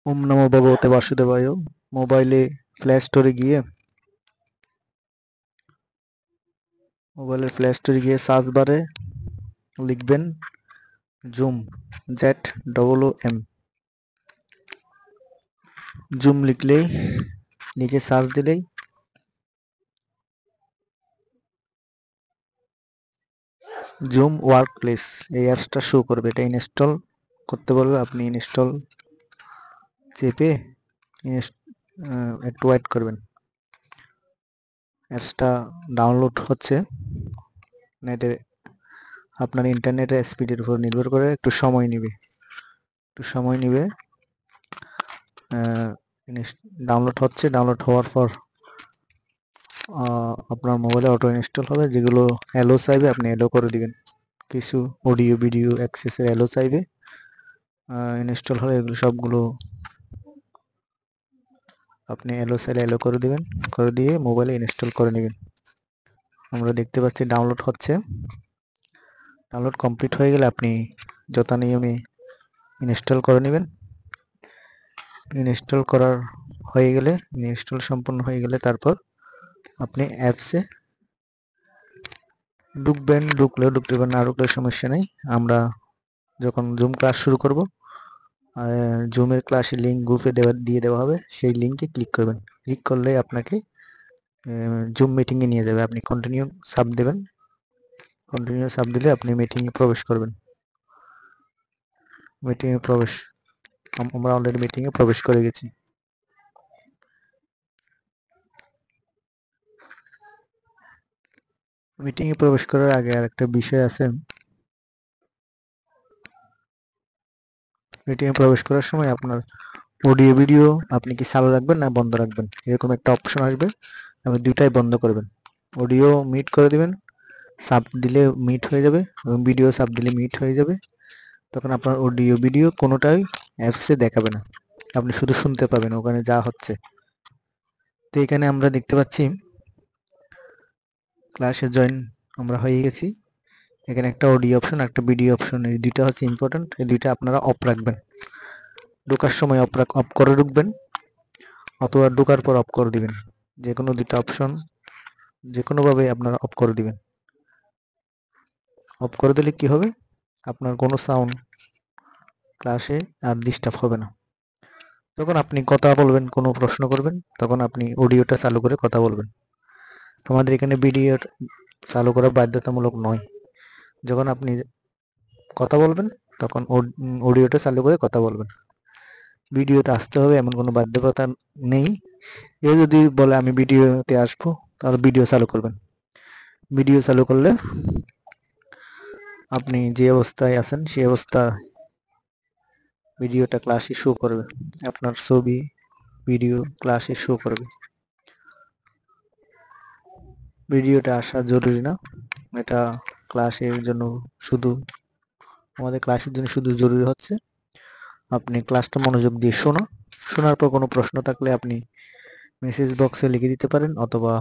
ওম নমো ভগবতে বাসুদেবায়। মোবাইলে প্লে স্টোরে গিয়ে সার্চ বারে লিখবেন জুম, ZOOM। জুম লিখলেই, লিখে সার্চ দিলেই জুম ওয়ার্ক প্লেস এই অ্যাপসটা শো করবে। এটা ইনস্টল করতে বলবে, আপনি ইনস্টল চেপে একটু ওয়েট করবেন। অ্যাপসটা ডাউনলোড হচ্ছে নেটে, আপনার ইন্টারনেটের স্পিডের উপর নির্ভর করে একটু সময় নেবে। ডাউনলোড হচ্ছে। ডাউনলোড হওয়ার পর আপনার মোবাইলে অটো ইনস্টল হবে। যেগুলো অ্যালো চাইবে আপনি অ্যালো করে দিবেন। কিছু অডিও ভিডিও অ্যাক্সেসের অ্যালো চাইবে, ইনস্টল হলে এগুলো সবগুলো আপনি অ্যালো চাইলে অ্যালো করে দিবেন, করে দিয়ে মোবাইলে ইনস্টল করে নেবেন। আমরা দেখতে পাচ্ছি ডাউনলোড হচ্ছে। ডাউনলোড কমপ্লিট হয়ে গেলে আপনি যথা নিয়মে ইনস্টল করে নেবেন। ইনস্টল সম্পূর্ণ হয়ে গেলে তারপর আপনি অ্যাপসে ঢুকবেন। ঢুকলেও ঢুকতে পারেন, না ঢুকলে সমস্যা নেই। আমরা যখন জুম ক্লাস শুরু করব, জুমের ক্লাসের লিঙ্ক গ্রুপে দিয়ে দেওয়া হবে। সেই লিঙ্কে ক্লিক করবেন। ক্লিক করলে আপনাকে জুম মিটিংয়ে নিয়ে যাবে। আপনি কন্টিনিউ সাব দেবেন। কন্টিনিউ সাব দিলে আপনি মিটিংয়ে প্রবেশ করবেন। আমরা অলরেডি মিটিংয়ে প্রবেশ করে গেছি। মিটিংয়ে প্রবেশ করার আগে আরেকটা বিষয় আছে। মিটিংয়ে প্রবেশ করার সময় আপনার অডিও ভিডিও আপনি কি চালু রাখবেন না বন্ধ রাখবেন, এরকম একটা অপশন আসবে। আপনি দুটাই বন্ধ করবেন। অডিও মিট করে দিবেন, সাব দিলে মিট হয়ে যাবে, এবং ভিডিও সাব দিলে মিট হয়ে যাবে। তখন আপনার অডিও ভিডিও কোনোটাই অ্যাপসে দেখাবে না, আপনি শুধু শুনতে পাবেন ওখানে যা হচ্ছে। তো এখানে আমরা দেখতে পাচ্ছি ক্লাসে জয়েন আমরা হয়ে গেছি। এখানে একটা অডিও অপশন, একটা ভিডিও অপশন, এই দুইটা হচ্ছে ইম্পর্টেন্ট। এই দুইটা আপনারা অফ রাখবেন। ঢোকার সময় অফ করে ঢুকবেন, অথবা ঢোকার পর অফ করে দিবেন। যে কোনো দুইটা অপশন যে কোনোভাবে আপনারা অফ করে দিবেন। অফ করে দিলে কি হবে, আপনার কোনো সাউন্ড ক্লাসে আর ডিস্টার্ব হবে না। যখন আপনি কথা বলবেন, কোনো প্রশ্ন করবেন, তখন আপনি অডিওটা চালু করে কথা বলবেন। আমাদের এখানে ভিডিও চালু করা বাধ্যতামূলক নয়। যখন আপনি কথা বলবেন তখন অডিওটা চালু করে কথা বলবেন। ভিডিওতে আসতে হবে এমন কোনো বাধ্যকতা নেই। কেউ যদি বলে আমি ভিডিওতে আসবো, তাহলে ভিডিও চালু করবেন। ভিডিও চালু করলে আপনি যে অবস্থায় আছেন সেই অবস্থা ভিডিওটা ক্লাসে শো করবে। আপনার ছবি ভিডিও ক্লাসে শো করবে। ভিডিওটা আসা জরুরি না, এটা ক্লাসের জন্য শুধু, আমাদের ক্লাসের জন্য শুধু জরুরি হচ্ছে আপনি ক্লাসটা মনোযোগ দিয়ে শোনার পর কোনো প্রশ্ন থাকলে আপনি মেসেজ বক্সে লিখে দিতে পারেন, অথবা